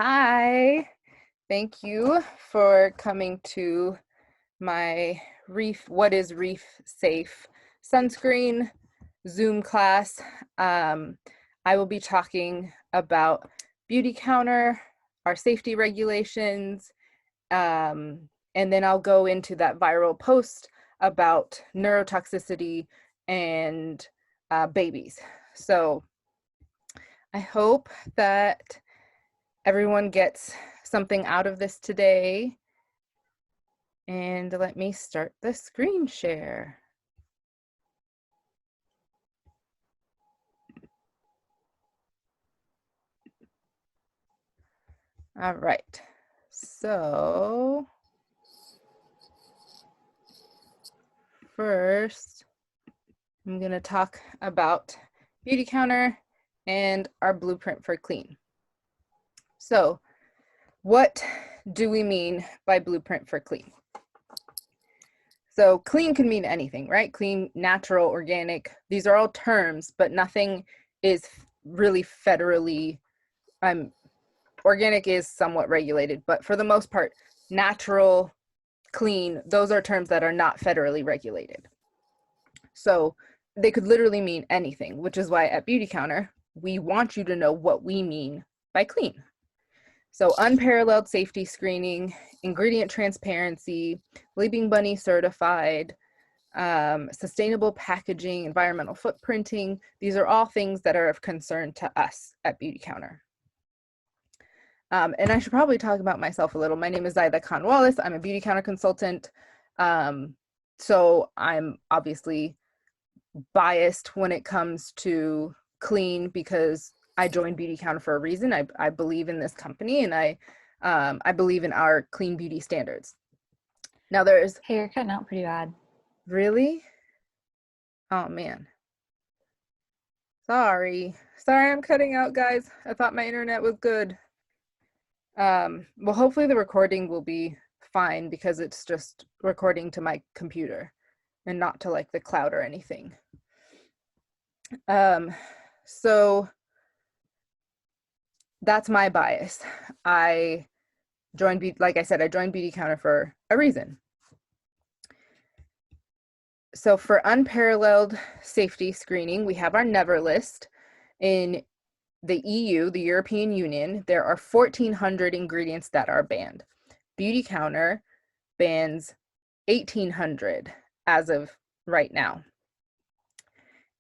Hi, thank you for coming to my Reef, What is Reef Safe Sunscreen Zoom class. I will be talking about Beautycounter, our safety regulations, and then I'll go into that viral post about neurotoxicity and babies. So I hope that everyone gets something out of this today. And let me start the screen share. All right, so first, I'm gonna talk about Beautycounter and our blueprint for clean. So what do we mean by blueprint for clean? So clean can mean anything, right? Clean, natural, organic, these are all terms, but nothing is really federally, organic is somewhat regulated, but for the most part, natural, clean, those are terms that are not federally regulated. So they could literally mean anything, which is why at Beautycounter, we want you to know what we mean by clean. So unparalleled safety screening, ingredient transparency, Leaping Bunny certified, sustainable packaging, environmental footprinting. These are all things that are of concern to us at Beautycounter. And I should probably talk about myself a little. My name is Zaida Khan Wallace. I'm a Beautycounter consultant. So I'm obviously biased when it comes to clean because I joined Beautycounter for a reason. I believe in this company, and I believe in our clean beauty standards. Now there's... Hey, you're cutting out pretty bad. Really? Oh man. Sorry I'm cutting out, guys. I thought my internet was good. Well, hopefully the recording will be fine because it's just recording to my computer and not to like the cloud or anything. So that's my bias. I joined, like I said, I joined Beautycounter for a reason. So for unparalleled safety screening, we have our never list. In the EU, the European Union, there are 1,400 ingredients that are banned. Beautycounter bans 1,800 as of right now.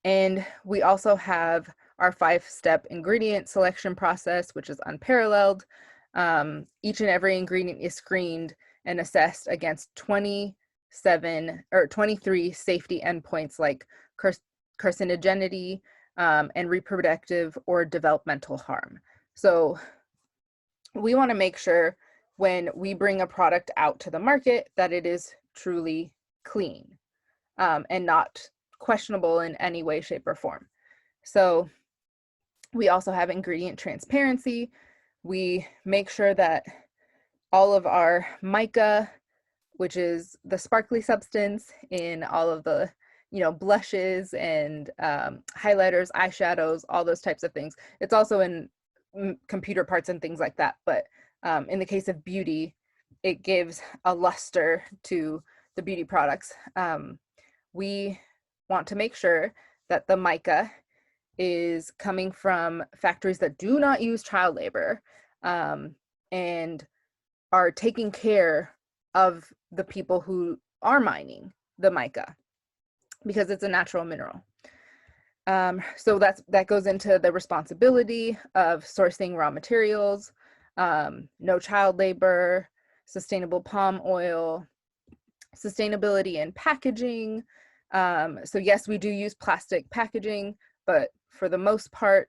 And we also have our 5-step ingredient selection process, which is unparalleled. Each and every ingredient is screened and assessed against 23 safety endpoints like carcinogenity and reproductive or developmental harm. So we want to make sure when we bring a product out to the market that it is truly clean and not questionable in any way, shape, or form. So we also have ingredient transparency. We make sure that all of our mica, which is the sparkly substance in all of the, blushes and highlighters, eyeshadows, all those types of things. It's also in computer parts and things like that. But in the case of beauty, it gives a luster to the beauty products. We want to make sure that the mica is coming from factories that do not use child labor and are taking care of the people who are mining the mica because it's a natural mineral. So that goes into the responsibility of sourcing raw materials, no child labor, sustainable palm oil, sustainability in packaging. So yes, we do use plastic packaging, but for the most part,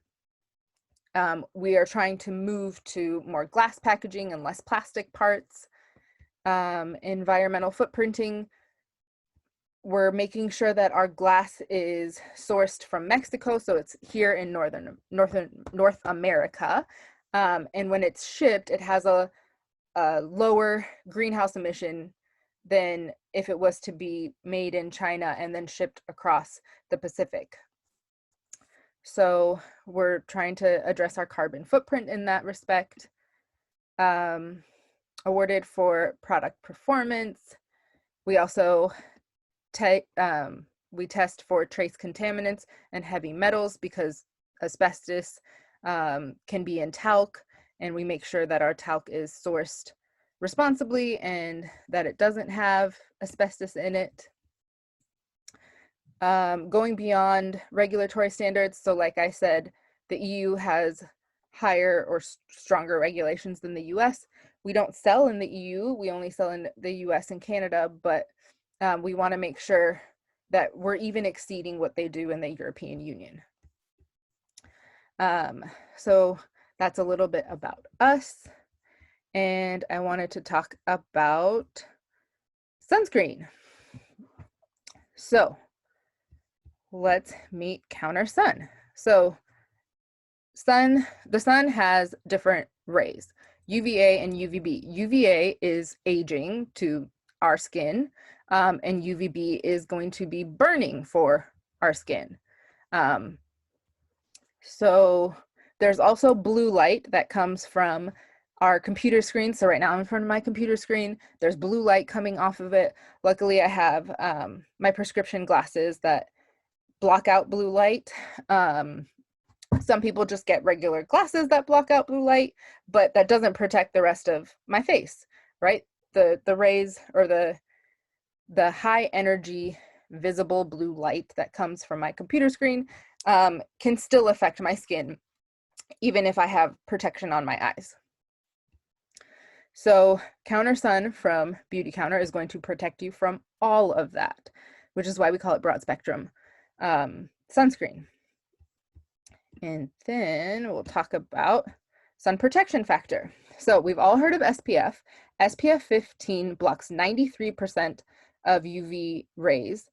we are trying to move to more glass packaging and less plastic parts. Environmental footprinting, we're making sure that our glass is sourced from Mexico, so it's here in North America. And when it's shipped, it has a lower greenhouse emission than if it was to be made in China and then shipped across the Pacific. So we're trying to address our carbon footprint in that respect. awarded for product performance. We also we test for trace contaminants and heavy metals because asbestos can be in talc, and we make sure that our talc is sourced responsibly and that it doesn't have asbestos in it. Going beyond regulatory standards, so like I said, the EU has higher or stronger regulations than the US. We don't sell in the EU, we only sell in the US and Canada, but we want to make sure that we're even exceeding what they do in the European Union. So that's a little bit about us. And I wanted to talk about sunscreen. So let's meet Counter Sun. So the sun has different rays, UVA and UVB. UVA is aging to our skin, and UVB is going to be burning for our skin. So there's also blue light that comes from our computer screen. So right now I'm in front of my computer screen. There's blue light coming off of it. Luckily, I have my prescription glasses that block out blue light. Some people just get regular glasses that block out blue light, but that doesn't protect the rest of my face, right? The rays or the high energy visible blue light that comes from my computer screen can still affect my skin, even if I have protection on my eyes. So Counter Sun from Beautycounter is going to protect you from all of that, which is why we call it broad spectrum sunscreen. And then we'll talk about sun protection factor. So we've all heard of SPF. SPF 15 blocks 93% of UV rays.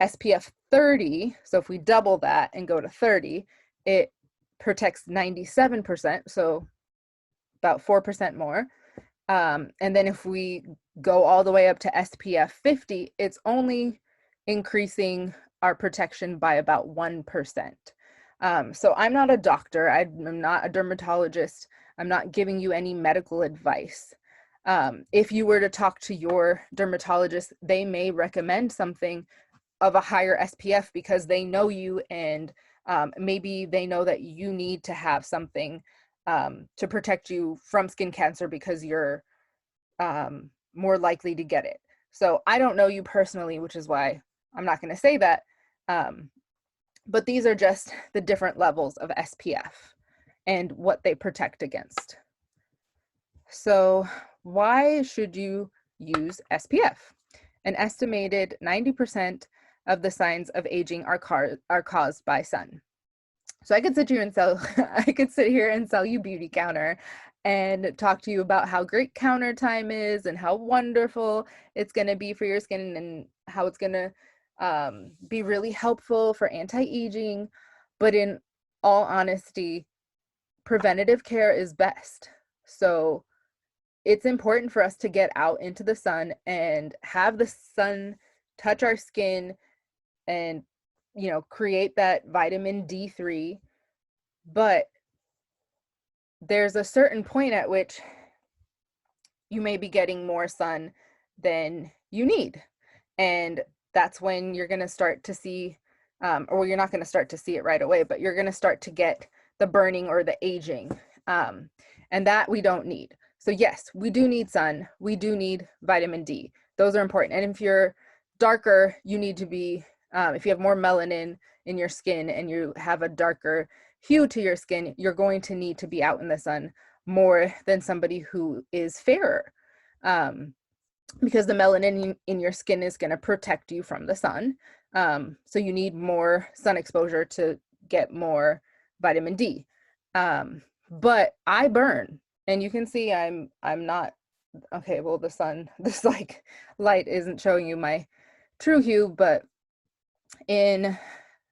SPF 30, so if we double that and go to 30, it protects 97%, so about 4% more. And then if we go all the way up to SPF 50, it's only increasing our protection by about 1%. So I'm not a doctor, I'm not a dermatologist, I'm not giving you any medical advice. If you were to talk to your dermatologist, they may recommend something of a higher SPF because they know you, and maybe they know that you need to have something to protect you from skin cancer because you're more likely to get it. So I don't know you personally, which is why I'm not going to say that. But these are just the different levels of SPF and what they protect against. So why should you use SPF? An estimated 90% of the signs of aging are caused by sun. So I could sit here and sell you Beautycounter and talk to you about how great counter time is and how wonderful it's going to be for your skin and how it's going to be really helpful for anti-aging. But in all honesty, preventative care is best. So it's important for us to get out into the sun and have the sun touch our skin and, you know, create that vitamin D3. But there's a certain point at which you may be getting more sun than you need. And that's when you're going to start to see, or you're not going to start to see it right away, but you're going to start to get the burning or the aging. And that we don't need. So yes, we do need sun. We do need vitamin D. Those are important. And if you're darker, you need to be, if you have more melanin in your skin and you have a darker hue to your skin, you're going to need to be out in the sun more than somebody who is fairer. Because the melanin in your skin is going to protect you from the sun. So you need more sun exposure to get more vitamin D. But I burn, and you can see I'm not, okay, well, the sun, this like light isn't showing you my true hue, but in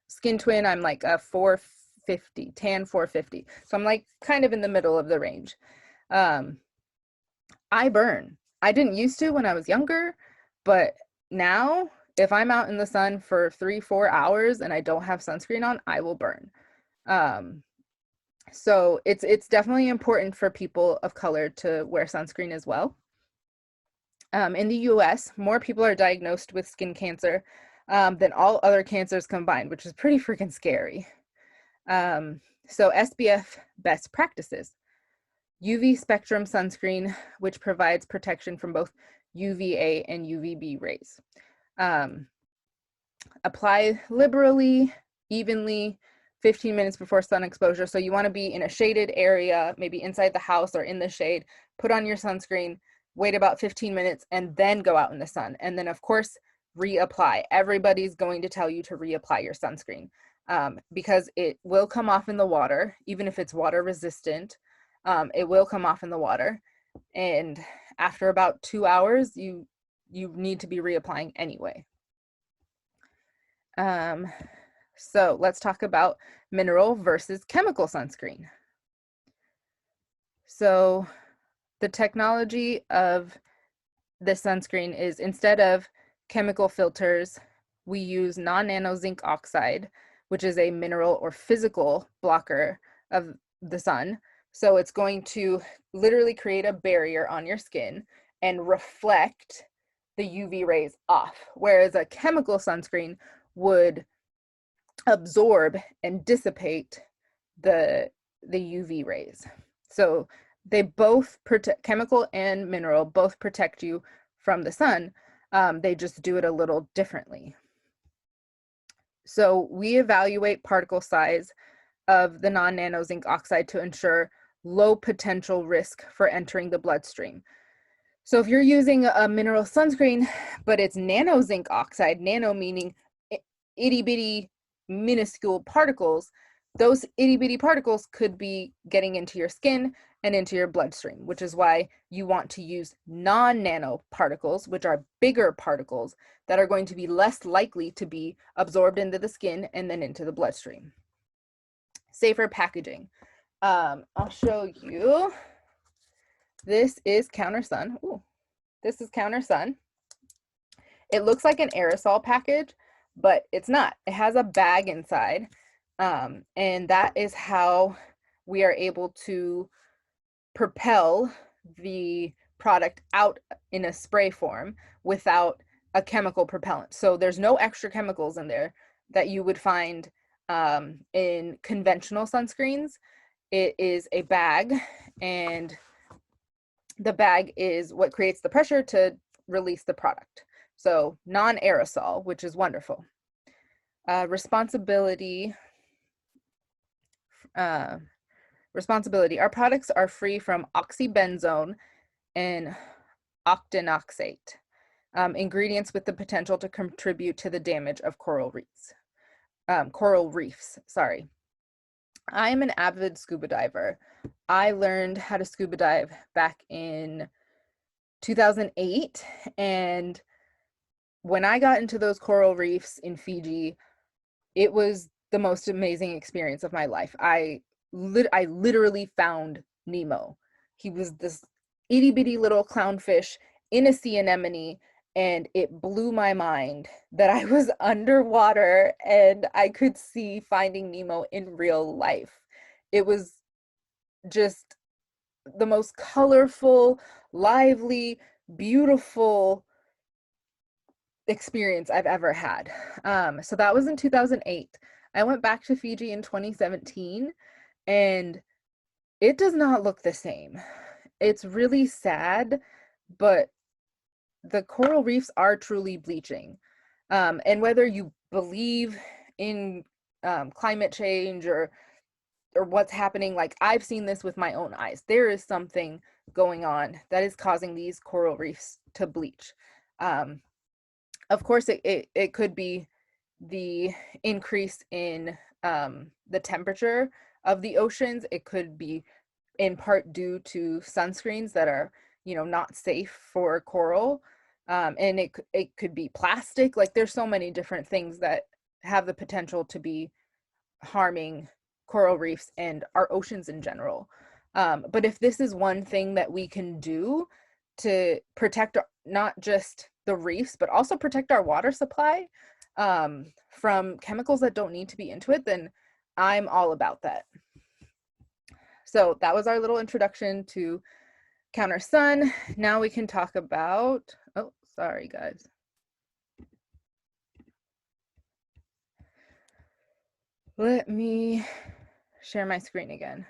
Skin Twin, I'm like a 450, tan 450. So I'm like kind of in the middle of the range. I burn. I didn't used to when I was younger, but now if I'm out in the sun for 3-4 hours and I don't have sunscreen on, I will burn. So it's definitely important for people of color to wear sunscreen as well. In the US, more people are diagnosed with skin cancer than all other cancers combined, which is pretty freaking scary. So SPF best practices. UV spectrum sunscreen, which provides protection from both UVA and UVB rays. Apply liberally, evenly, 15 minutes before sun exposure. So you want to be in a shaded area, maybe inside the house or in the shade, put on your sunscreen, wait about 15 minutes, and then go out in the sun. And then, of course, reapply. Everybody's going to tell you to reapply your sunscreen because it will come off in the water, even if it's water resistant. It will come off in the water. And after about 2 hours, you need to be reapplying anyway. So let's talk about mineral versus chemical sunscreen. So the technology of this sunscreen is, instead of chemical filters, we use non-nano zinc oxide, which is a mineral or physical blocker of the sun. So it's going to literally create a barrier on your skin and reflect the UV rays off, whereas a chemical sunscreen would absorb and dissipate the UV rays. So they both protect, chemical and mineral both protect you from the sun. They just do it a little differently. So we evaluate particle size of the non-nano zinc oxide to ensure low potential risk for entering the bloodstream. So if you're using a mineral sunscreen, but it's nano zinc oxide, nano meaning itty bitty minuscule particles, those itty bitty particles could be getting into your skin and into your bloodstream, which is why you want to use non-nano particles, which are bigger particles that are going to be less likely to be absorbed into the skin and then into the bloodstream. Safer packaging. I'll show you. This is Counter Sun. Ooh, this is Counter Sun. It looks like an aerosol package, but it's not. It has a bag inside, and that is how we are able to propel the product out in a spray form without a chemical propellant. So there's no extra chemicals in there that you would find in conventional sunscreens. It is a bag, and the bag is what creates the pressure to release the product. So non-aerosol, which is wonderful. Responsibility. Responsibility. Our products are free from oxybenzone and octinoxate, ingredients with the potential to contribute to the damage of coral reefs. Sorry. I am an avid scuba diver. I learned how to scuba dive back in 2008, and when I got into those coral reefs in Fiji, it was the most amazing experience of my life. I literally found Nemo. He was this itty bitty little clownfish in a sea anemone, and it blew my mind that I was underwater and I could see Finding Nemo in real life. It was just the most colorful, lively, beautiful experience I've ever had. So that was in 2008. I went back to Fiji in 2017, and it does not look the same. It's really sad, but the coral reefs are truly bleaching. And whether you believe in climate change or what's happening, like I've seen this with my own eyes. There is something going on that is causing these coral reefs to bleach. Of course, it could be the increase in the temperature of the oceans. It could be in part due to sunscreens that are, not safe for coral. And it could be plastic. Like there's so many different things that have the potential to be harming coral reefs and our oceans in general. But if this is one thing that we can do to protect not just the reefs, but also protect our water supply from chemicals that don't need to be into it, then I'm all about that. So that was our little introduction to counter sun. Now we can talk about, oh, sorry guys. Let me share my screen again.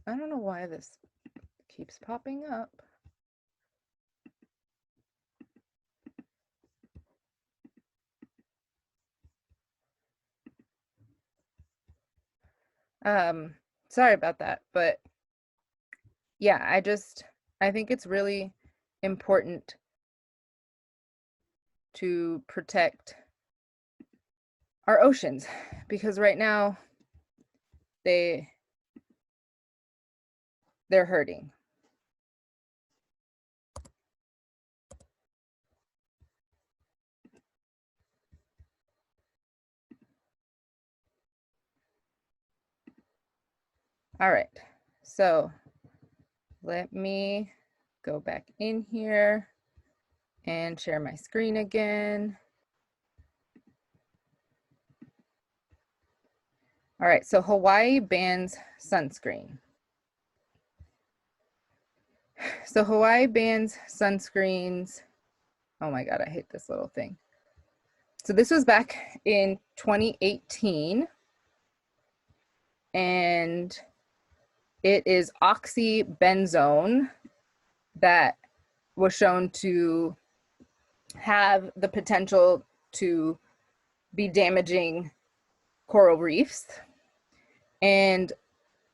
I don't know why this keeps popping up. Sorry about that, but yeah, I think it's really important to protect our oceans, because right now they're hurting. All right, so let me go back in here and share my screen again. All right, so Hawaii bans sunscreen. So Hawaii bans sunscreens. Oh my God, I hate this little thing. So this was back in 2018, and it is oxybenzone that was shown to have the potential to be damaging coral reefs. And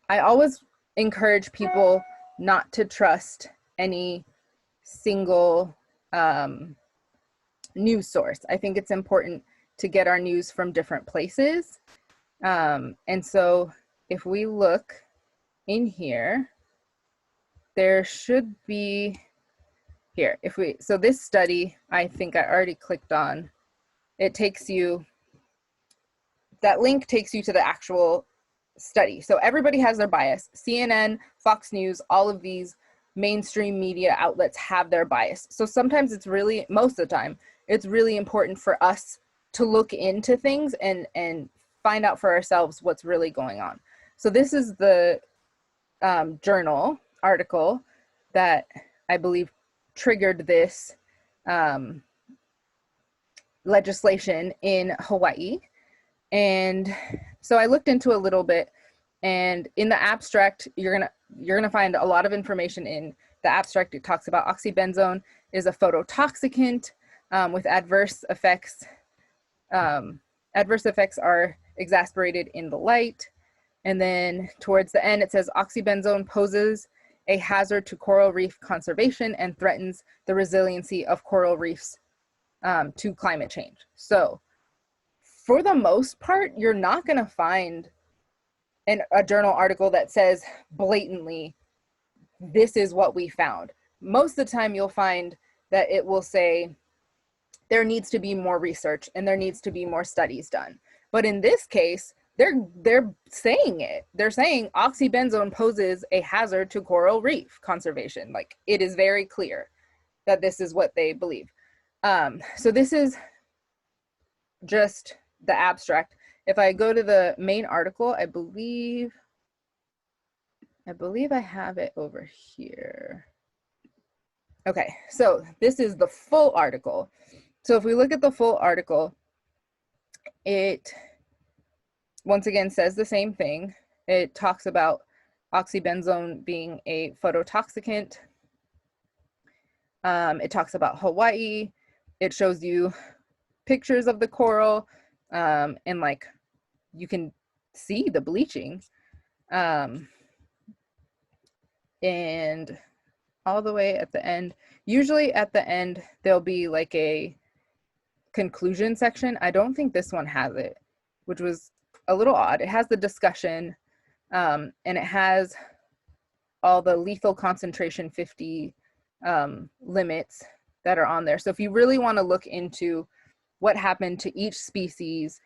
I always encourage people not to trust any single news source. I think it's important to get our news from different places. And so if we look in here, there should be here. So this study, I think I already clicked on, it takes you, that link takes you to the actual study. So everybody has their bias. CNN, Fox News, all of these mainstream media outlets have their bias. So sometimes it's really, most of the time, it's really important for us to look into things and find out for ourselves what's really going on. So this is the journal article that I believe triggered this legislation in Hawaii. And so I looked into a little bit, and in the abstract, you're gonna find a lot of information in the abstract. It talks about oxybenzone is a phototoxicant with adverse effects. Adverse effects are exacerbated in the light. And then towards the end, it says oxybenzone poses a hazard to coral reef conservation and threatens the resiliency of coral reefs to climate change. So for the most part, you're not going to find a journal article that says blatantly, this is what we found. Most of the time you'll find that it will say there needs to be more research and there needs to be more studies done. But in this case, they're saying it. They're saying oxybenzone poses a hazard to coral reef conservation. Like, it is very clear that this is what they believe. So this is just the abstract. If I go to the main article, I believe I have it over here. Okay, so this is the full article. So if we look at the full article, it once again says the same thing. It talks about oxybenzone being a phototoxicant. It talks about Hawaii. It shows you pictures of the coral, and like you can see the bleaching. And all the way at the end, usually at the end, there'll be like a conclusion section. I don't think this one has it, which was a little odd. It has the discussion, and it has all the lethal concentration 50 limits that are on there. So if you really want to look into what happened to each species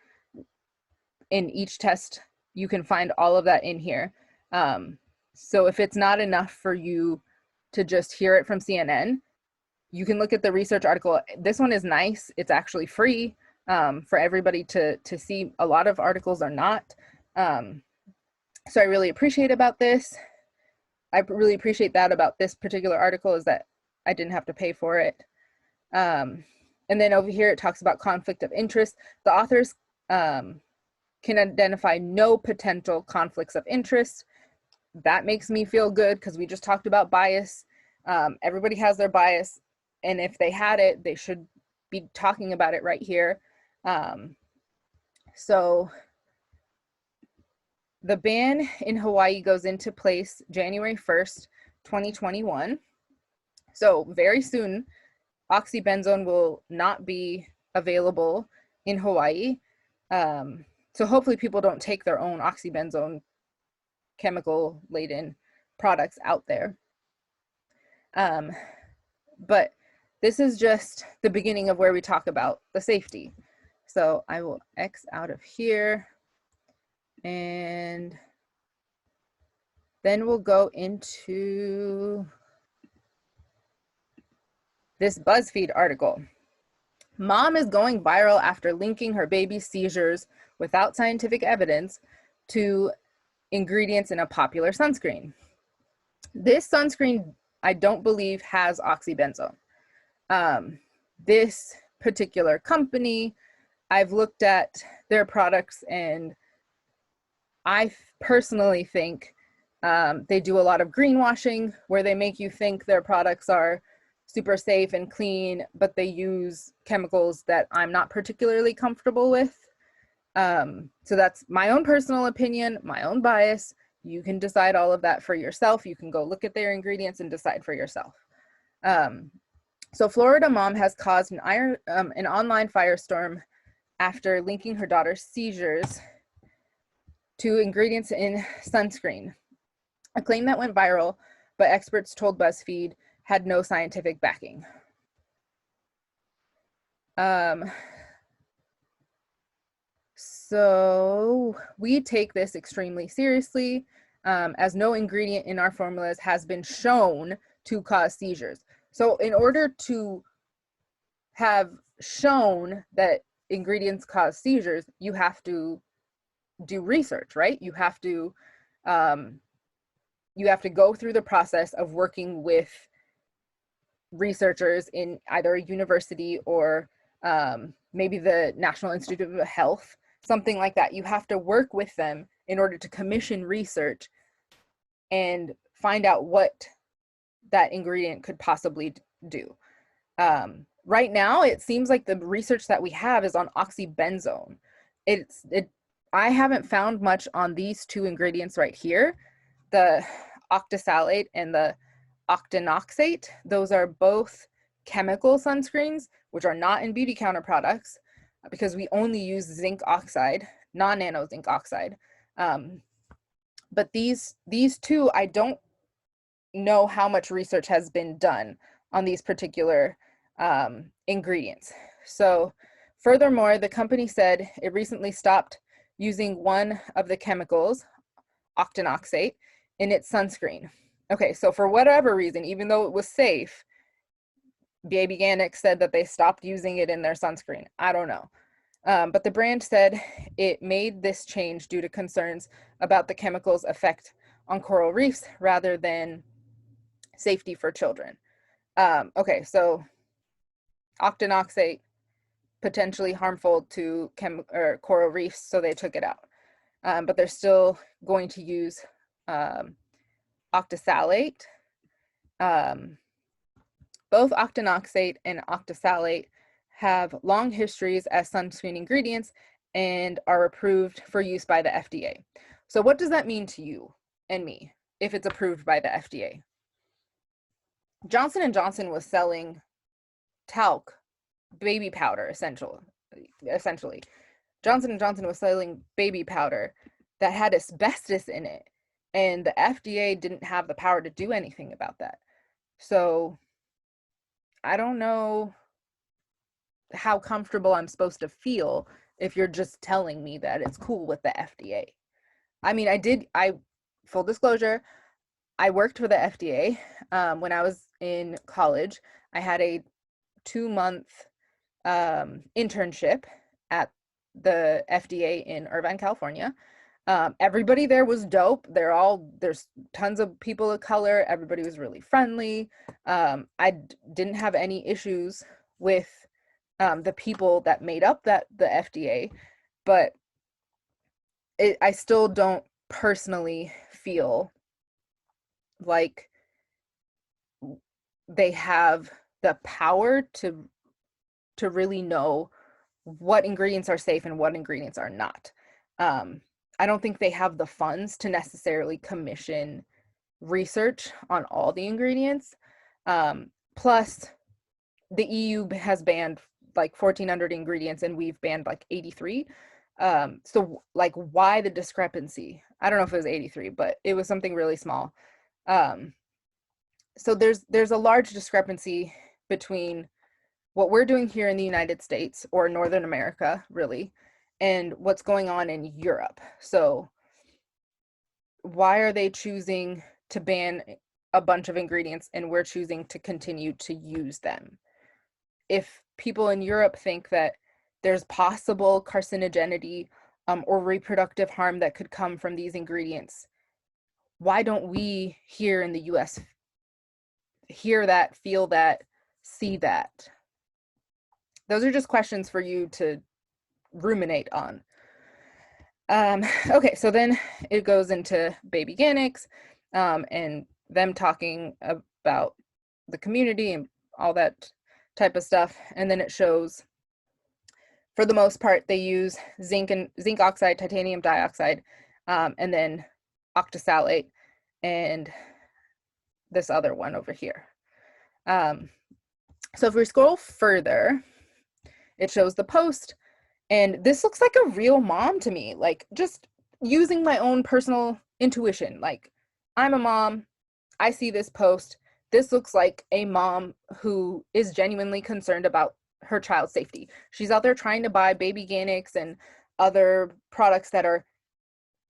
in each test, you can find all of that in here. So if it's not enough for you to just hear it from CNN, you can look at the research article. This one is nice. It's actually free for everybody to see. A lot of articles are not. So I really appreciate about this. I really appreciate that about this particular article is that I didn't have to pay for it. And then over here, it talks about conflict of interest. The authors can identify no potential conflicts of interest. That makes me feel good because we just talked about bias. Everybody has their bias. And if they had it, they should be talking about it right here. So the ban in Hawaii goes into place January 1st, 2021. So very soon, oxybenzone will not be available in Hawaii. So hopefully people don't take their own oxybenzone chemical laden products out there. But this is just the beginning of where we talk about the safety. So I will X out of here. And then we'll go into this BuzzFeed article. Mom is going viral after linking her baby's seizures without scientific evidence to ingredients in a popular sunscreen. This sunscreen, I don't believe, has oxybenzone. This particular company, I've looked at their products and I personally think they do a lot of greenwashing where they make you think their products are super safe and clean, but they use chemicals that I'm not particularly comfortable with. So that's my own personal opinion, my own bias. You can decide all of that for yourself. You can go look at their ingredients and decide for yourself. So Florida mom has caused an online firestorm after linking her daughter's seizures to ingredients in sunscreen, a claim that went viral, but experts told BuzzFeed had no scientific backing. So we take this extremely seriously, as no ingredient in our formulas has been shown to cause seizures. So in order to have shown that ingredients cause seizures, you have to do research, right? You have to go through the process of working with researchers in either a university or maybe the National Institute of Health, something like that. You have to work with them in order to commission research and find out what that ingredient could possibly do. Right now, it seems like the research that we have is on oxybenzone. I haven't found much on these two ingredients right here, the octisalate and the octinoxate. Those are both chemical sunscreens, which are not in Beautycounter products because we only use zinc oxide, non-nano zinc oxide. But these two, I don't know how much research has been done on these particular ingredients. So furthermore, the company said it recently stopped using one of the chemicals, octinoxate, in its sunscreen. Okay, so for whatever reason, even though it was safe, Baby Organics said that they stopped using it in their sunscreen. I don't know. But the brand said it made this change due to concerns about the chemical's effect on coral reefs rather than safety for children. Okay, so octinoxate, potentially harmful to coral reefs, so they took it out. But they're still going to use octisalate. Both octinoxate and octisalate have long histories as sunscreen ingredients and are approved for use by the FDA. So what does that mean to you and me if it's approved by the FDA? Johnson & Johnson was selling talc, baby powder, essentially. Johnson & Johnson was selling baby powder that had asbestos in it, and the FDA didn't have the power to do anything about that. So I don't know how comfortable I'm supposed to feel if you're just telling me that it's cool with the FDA. I mean, full disclosure, I worked for the FDA when I was in college. I had a 2-month internship at the FDA in Irvine, California. Everybody there was dope. There's tons of people of color. Everybody was really friendly. I didn't have any issues with the people that made up the FDA, but I still don't personally feel like they have the power to really know what ingredients are safe and what ingredients are not. I don't think they have the funds to necessarily commission research on all the ingredients. Plus, the EU has banned like 1,400 ingredients and we've banned like 83. So like, why the discrepancy? I don't know if it was 83, but it was something really small. So there's a large discrepancy between what we're doing here in the United States or Northern America, really, and what's going on in Europe. So why are they choosing to ban a bunch of ingredients and we're choosing to continue to use them? If people in Europe think that there's possible carcinogenity or reproductive harm that could come from these ingredients, why don't we here in the US hear that, feel that, see that? Those are just questions for you to ruminate on. Okay, so then it goes into baby organics and them talking about the community and all that type of stuff. And then it shows, for the most part, they use zinc oxide, titanium dioxide, and then octosalate, and this other one over here. So if we scroll further, it shows the post, and this looks like a real mom to me, like just using my own personal intuition. Like, I'm a mom, I see this post. This looks like a mom who is genuinely concerned about her child's safety. She's out there trying to buy baby organics and other products that are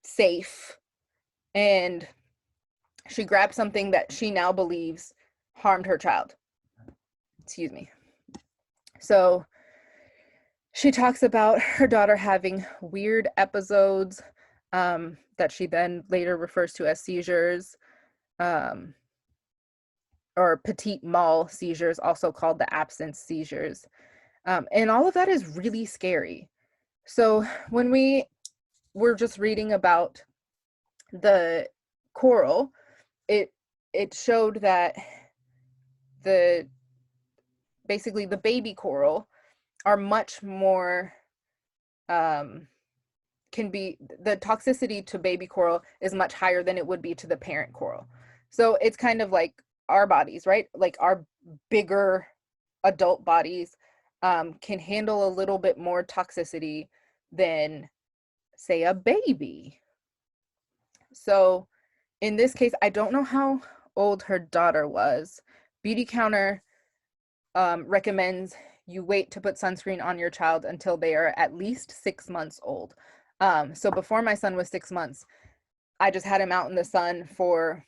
safe, and she grabbed something that she now believes harmed her child. Excuse me. So she talks about her daughter having weird episodes that she then later refers to as seizures, or petit mal seizures, also called the absence seizures. And all of that is really scary. So when we were just reading about the coral, it showed that basically the baby coral are much more, the toxicity to baby coral is much higher than it would be to the parent coral. So it's kind of like our bodies, right? Like, our bigger adult bodies can handle a little bit more toxicity than, say, a baby. So in this case, I don't know how old her daughter was. Beautycounter recommends you wait to put sunscreen on your child until they are at least 6 months old. So before my son was 6 months, I just had him out in the sun for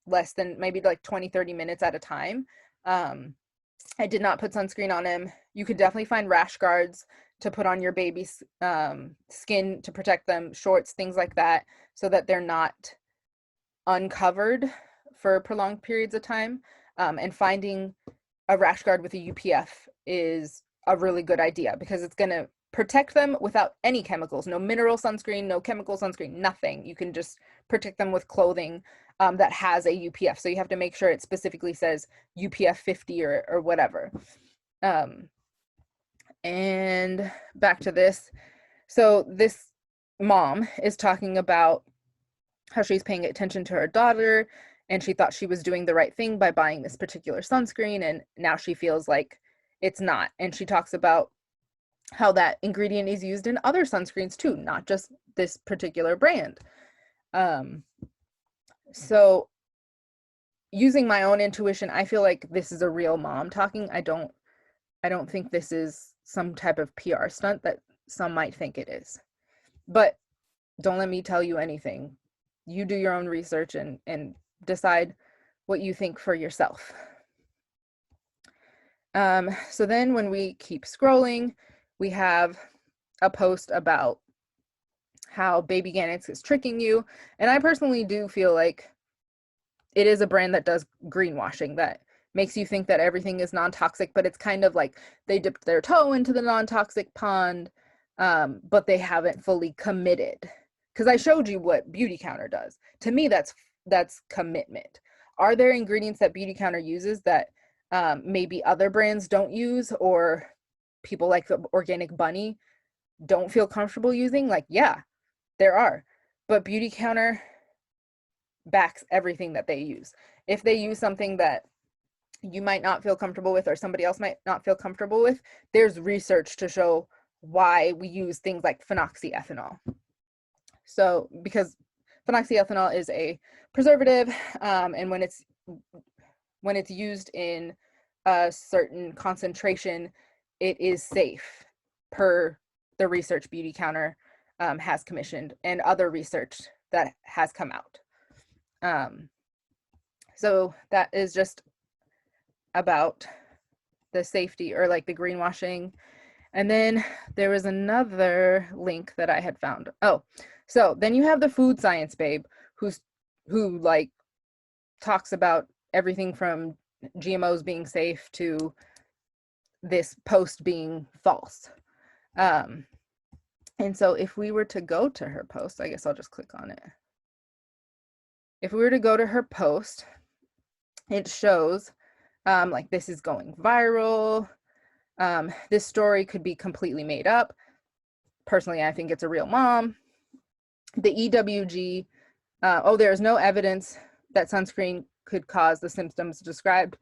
less than maybe like 20-30 minutes at a time. I did not put sunscreen on him. You could definitely find rash guards to put on your baby's skin to protect them, shorts, things like that, so that they're not uncovered for prolonged periods of time. And finding a rash guard with a UPF is a really good idea, because it's going to protect them without any chemicals. No mineral sunscreen, no chemical sunscreen, nothing. You can just protect them with clothing that has a UPF. So you have to make sure it specifically says UPF 50 or whatever. And back to this. So this mom is talking about how she's paying attention to her daughter, and she thought she was doing the right thing by buying this particular sunscreen, and now she feels like it's not. And she talks about how that ingredient is used in other sunscreens too, not just this particular brand. So using my own intuition, I feel like this is a real mom talking. I don't think this is some type of PR stunt that some might think it is. But don't let me tell you anything. You do your own research and decide what you think for yourself. So then when we keep scrolling, we have a post about how Baby Organics is tricking you. And I personally do feel like it is a brand that does greenwashing, that makes you think that everything is non-toxic, but it's kind of like they dipped their toe into the non-toxic pond, but they haven't fully committed. Because I showed you what Beautycounter does. To me, that's commitment. Are there ingredients that Beautycounter uses that maybe other brands don't use, or people like the Organic Bunny don't feel comfortable using? Like, yeah, there are. But Beautycounter backs everything that they use. If they use something that you might not feel comfortable with, or somebody else might not feel comfortable with, there's research to show why we use things like phenoxyethanol. So because phenoxyethanol is a preservative, and when it's used in a certain concentration, it is safe per the research Beautycounter has commissioned and other research that has come out. So that is just about the safety, or like the greenwashing. And then there was another link that I had found. Oh, so then you have the food science babe who like talks about everything from GMOs being safe to this post being false. And so if we were to go to her post, I guess I'll just click on it. If we were to go to her post, it shows like this is going viral. This story could be completely made up. Personally, I think it's a real mom. The EWG, oh, there's no evidence that sunscreen could cause the symptoms described.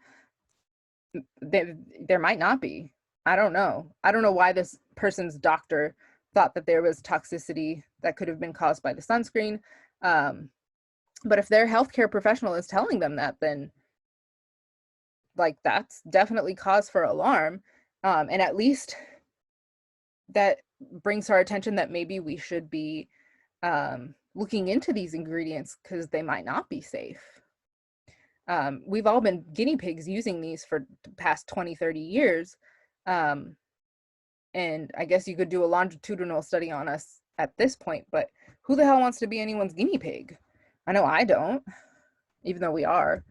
There might not be. I don't know. I don't know why this person's doctor thought that there was toxicity that could have been caused by the sunscreen. But if their healthcare professional is telling them that, then like that's definitely cause for alarm. And at least that brings to our attention that maybe we should be looking into these ingredients because they might not be safe. We've all been guinea pigs using these for the past 20, 30 years. And I guess you could do a longitudinal study on us at this point, but who the hell wants to be anyone's guinea pig? I know I don't, even though we are.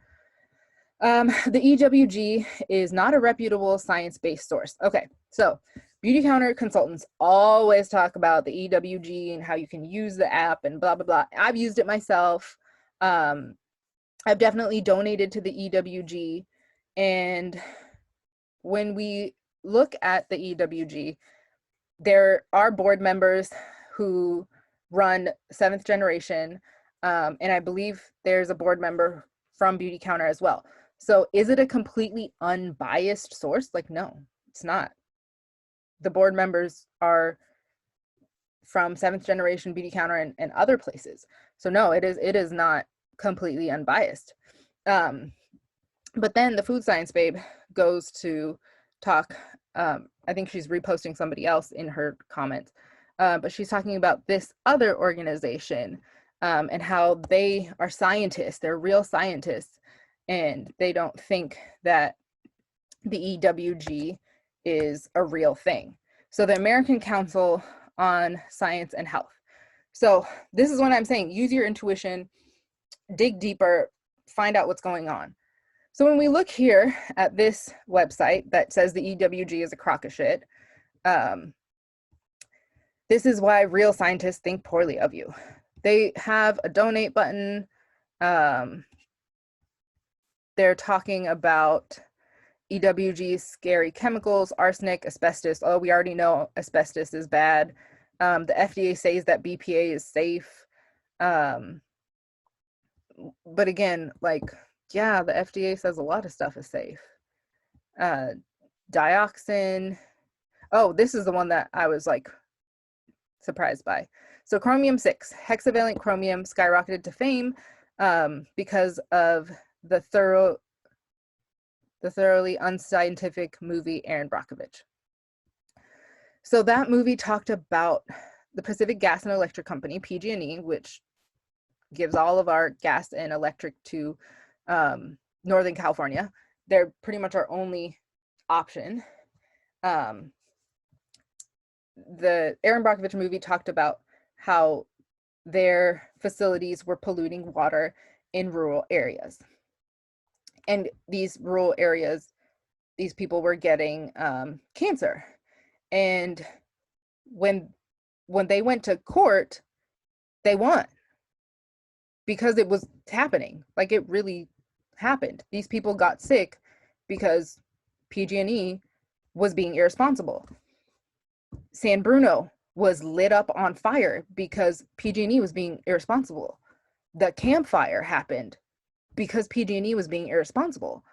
The EWG is not a reputable science-based source. Okay, so Beautycounter consultants always talk about the EWG and how you can use the app and blah, blah, blah. I've used it myself. I've definitely donated to the EWG. And when we look at the EWG, there are board members who run 7th Generation. And I believe there's a board member from Beautycounter as well. So is it a completely unbiased source? Like, no, it's not. The board members are from 7th Generation, Beautycounter, and other places. So no, it is not completely unbiased. But then the food science babe goes to talk, I think she's reposting somebody else in her comments, but she's talking about this other organization and how they are scientists, they're real scientists, and they don't think that the EWG is a real thing. So the American Council on Science and Health. So this is what I'm saying, use your intuition, dig deeper, find out what's going on. So when we look here at this website that says the EWG is a crock of shit, this is why real scientists think poorly of you. They have a donate button. They're talking about EWG's scary chemicals, arsenic, asbestos. Oh, we already know asbestos is bad. The FDA says that BPA is safe. But again, like, yeah, the FDA says a lot of stuff is safe. Dioxin. Oh, this is the one that I was like surprised by. So chromium-6, hexavalent chromium skyrocketed to fame because of the thoroughly unscientific movie Erin Brockovich. So that movie talked about the Pacific Gas and Electric Company, PG&E, which gives all of our gas and electric to Northern California. They're pretty much our only option. The Aaron Brockovich movie talked about how their facilities were polluting water in rural areas. And these rural areas, these people were getting cancer. And when they went to court, they won because it was happening. Like, it really happened. These people got sick because PG&E was being irresponsible. San Bruno was lit up on fire because PG&E was being irresponsible. The campfire happened because PG&E was being irresponsible.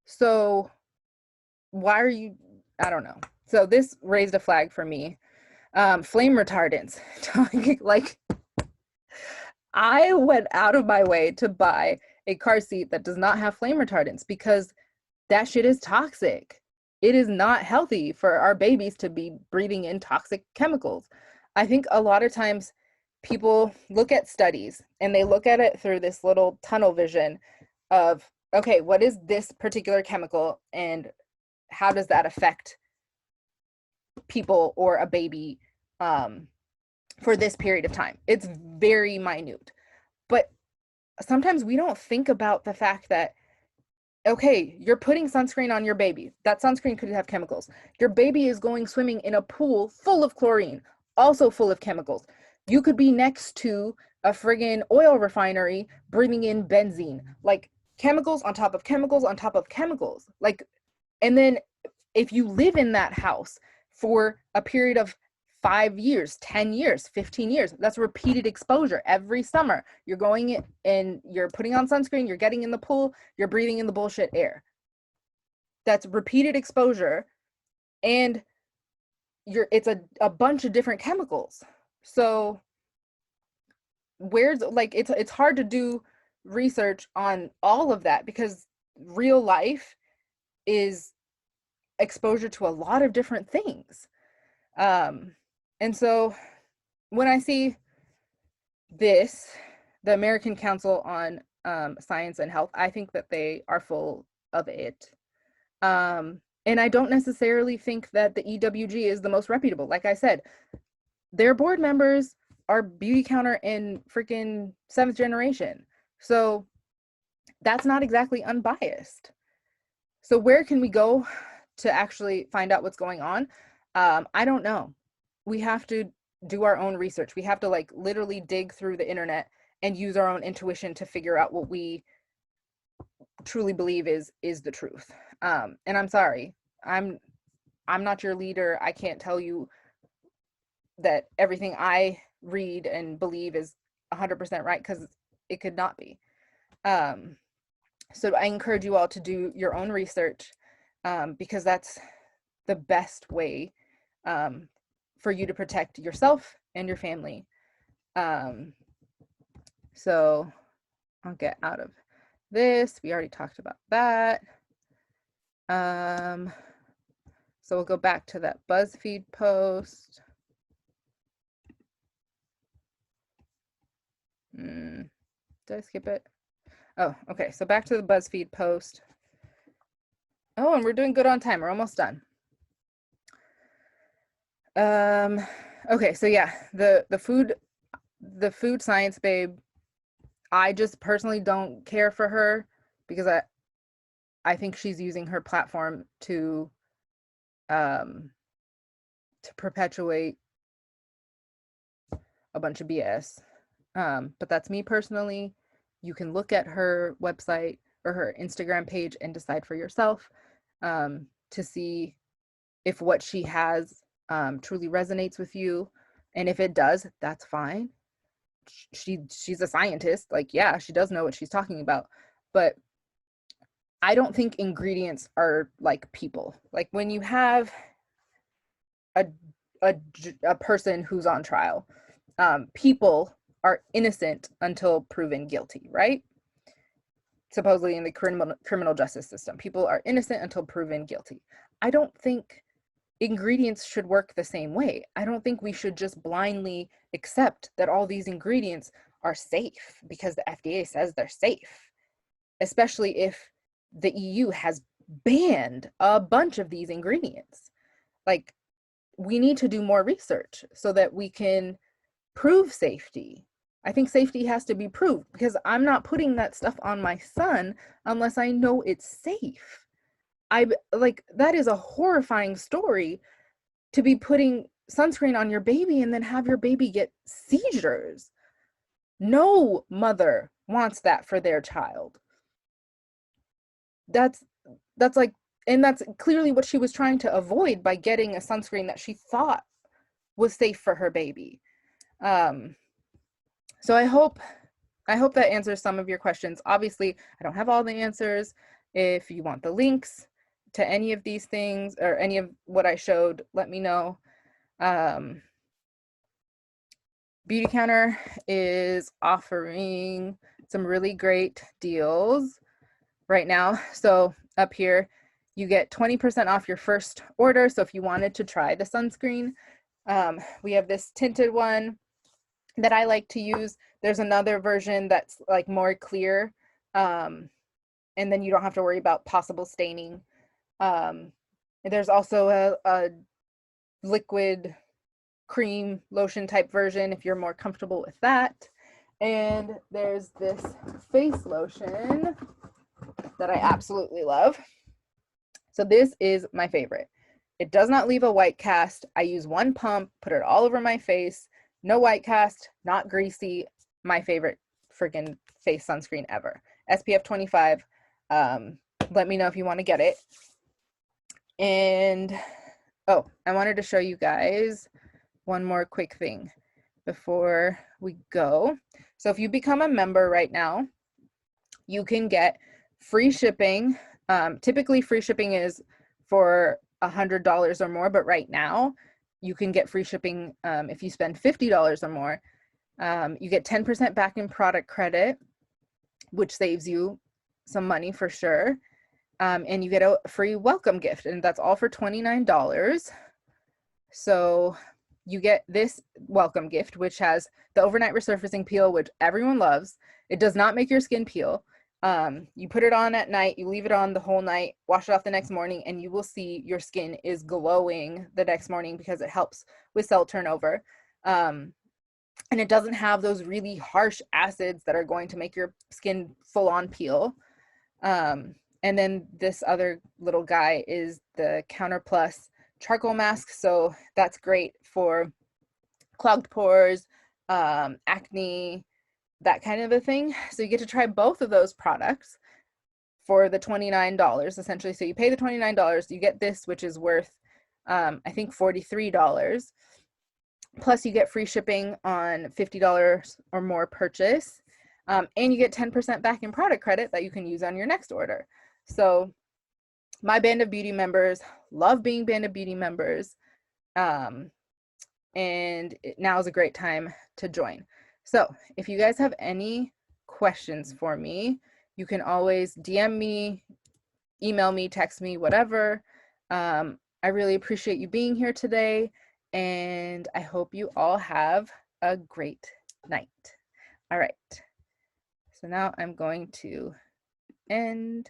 So why are you, I don't know. So this raised a flag for me. Flame retardants. Like, I went out of my way to buy a car seat that does not have flame retardants because that shit is toxic. It is not healthy for our babies to be breathing in toxic chemicals. I think a lot of times people look at studies and they look at it through this little tunnel vision of, okay, what is this particular chemical and how does that affect people or a baby for this period of time? It's very minute. But sometimes we don't think about the fact that, okay, you're putting sunscreen on your baby. That sunscreen could have chemicals. Your baby is going swimming in a pool full of chlorine, also full of chemicals. You could be next to a friggin' oil refinery breathing in benzene. Like, chemicals on top of chemicals on top of chemicals. Like, and then if you live in that house for a period of 5 years, 10 years, 15 years, that's repeated exposure every summer. You're going in and you're putting on sunscreen, you're getting in the pool, you're breathing in the bullshit air. That's repeated exposure, and it's a bunch of different chemicals. So where's, like, it's hard to do research on all of that because real life is exposure to a lot of different things. And so when I see this, the American Council on Science and Health, I think that they are full of it. And I don't necessarily think that the EWG is the most reputable. Like I said, their board members are Beautycounter and freaking 7th generation. So that's not exactly unbiased. So where can we go to actually find out what's going on? I don't know. We have to do our own research. We have to, like, literally dig through the internet and use our own intuition to figure out what we truly believe is the truth. And I'm sorry, I'm not your leader. I can't tell you that everything I read and believe is 100% right, because it could not be. So I encourage you all to do your own research, because that's the best way for you to protect yourself and your family. So I'll get out of this. We already talked about that. So we'll go back to that BuzzFeed post. Did I skip it? Oh, okay. So back to the BuzzFeed post. Oh, and we're doing good on time. We're almost done. Okay, so yeah, the food science babe, I just personally don't care for her because I think she's using her platform to perpetuate a bunch of BS. But that's me personally. You can look at her website or her Instagram page and decide for yourself to see if what she has truly resonates with you. And if it does, that's fine. She's a scientist. Like, yeah, she does know what she's talking about. But I don't think ingredients are like people. Like, when you have a person who's on trial, people are innocent until proven guilty, right? Supposedly in the criminal justice system, people are innocent until proven guilty. I don't think ingredients should work the same way. I don't think we should just blindly accept that all these ingredients are safe because the FDA says they're safe, especially if the EU has banned a bunch of these ingredients. Like, we need to do more research so that we can prove safety. I think safety has to be proved, because I'm not putting that stuff on my son unless I know it's safe. That is a horrifying story, to be putting sunscreen on your baby and then have your baby get seizures. No mother wants that for their child. That's like, and that's clearly what she was trying to avoid by getting a sunscreen that she thought was safe for her baby. So I hope that answers some of your questions. Obviously, I don't have all the answers. If you want the links to any of these things or any of what I showed, let me know. Beautycounter is offering some really great deals right now. So up here, you get 20% off your first order. So if you wanted to try the sunscreen, we have this tinted one that I like to use. There's another version that's like more clear, and then you don't have to worry about possible staining. There's also a liquid cream lotion type version if you're more comfortable with that. And there's this face lotion that I absolutely love. So this is my favorite. It does not leave a white cast. I use one pump, put it all over my face. No white cast, not greasy. My favorite freaking face sunscreen ever. SPF 25. Let me know if you want to get it. And oh, I wanted to show you guys one more quick thing before we go. So if you become a member right now, you can get free shipping. Typically free shipping is for $100 or more, but right now you can get free shipping if you spend $50 or more. You get 10% back in product credit, which saves you some money for sure. And you get a free welcome gift, and that's all for $29. So you get this welcome gift, which has the overnight resurfacing peel, which everyone loves. It does not make your skin peel. You put it on at night, you leave it on the whole night, wash it off the next morning, and you will see your skin is glowing the next morning because it helps with cell turnover. And it doesn't have those really harsh acids that are going to make your skin full on peel. And then this other little guy is the Counter Plus charcoal mask. So that's great for clogged pores, acne, that kind of a thing. So you get to try both of those products for the $29 essentially. So you pay the $29, you get this, which is worth I think $43. Plus you get free shipping on $50 or more purchase. And you get 10% back in product credit that you can use on your next order. So my Band of Beauty members love being Band of Beauty members. And now is a great time to join. So if you guys have any questions for me, you can always DM me, email me, text me, whatever. I really appreciate you being here today, and I hope you all have a great night. All right. So now I'm going to end